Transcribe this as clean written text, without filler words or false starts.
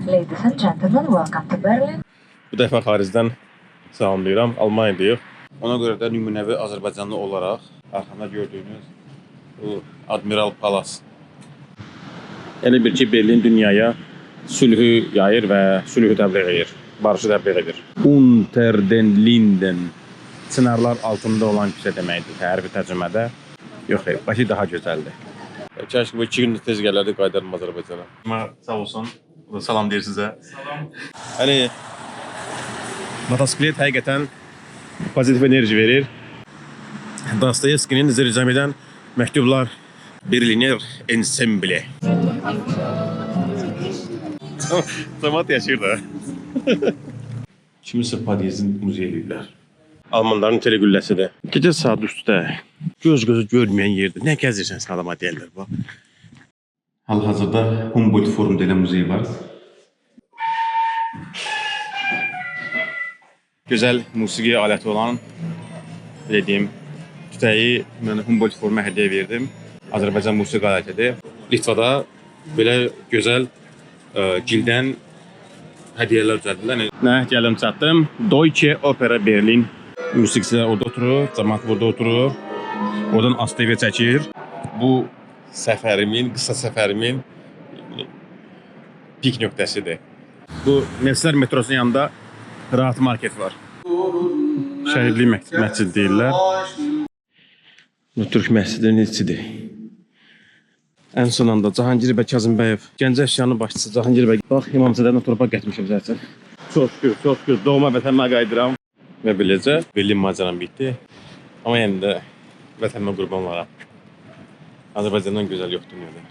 Ladies and gentlemen, welcome to Berlin. Bu dəfə xaricdən salamlayıram, Almaniyadayıq. Ona görə də nümunəvi Azərbaycanlı olaraq arxamda gördüyünüz bu Admiral Palas. Elə bir ki, Berlin dünyaya sülhü yayır və sülhü təbliğ edir, barışı təbliğ edir. Unter den Linden, çınarlar altında olan küçə deməkdir, hərfi tərcümədə. Yox, Bakı daha gözəldir. Kəşki bu 2 gündə tez gələrdi, qaydarım Azərbaycana. Sağ olsun, salam deyir sizə. Salam. Hani, motosiklet həqiqətən pozitiv enerji verir. Dostoyevskinin Zircami'dən məktublar Berliner Ensemble. Zamat yaşayır da. Kimisə Paryezin muzeyi edirlər. Almanların telegülləsidir. Gecə saat 3-də göz-gözü görməyən yerdə nə gəzirsən sən adama deyirlər bu. Hal-hazırda Humboldt Forum deyilən muzeyi var. Gözəl musiqi aləti olan dediyim tütəyi mən Humboldt Forum'a hədiyyə verdim. Azərbaycan musiqi alətidir. Litvada belə gözəl gildən hədiyyələr düzəldirlər. Nə, gəlim çatdım. Deutsche Opera Berlin. Musiqçilər orada oturur, cəmaət burada oturur. Oradan ASTV çəkir. Bu səfərimin, qısa səfərimin pik nöqtəsidir. Bu Nevslər metrosunun yanında Rahat Market var. Şəhidlik məscid deyirlər. Bu Türk məscidinin içidir. Ən son anda Cahangir bəy Kazımbəyev, Gəncə üsyanının başçısı Cahangir bəy. Bax, İmamzadədən torpaq gətirmişəm zərsən. Çox şükür, doğma vətənimə qayıdıram. Və beləcə, Berlin macəram bitdi. Amma yəni də vətənimə qurban olaram. Azərbaycandan gözəl yoxdur dünyada.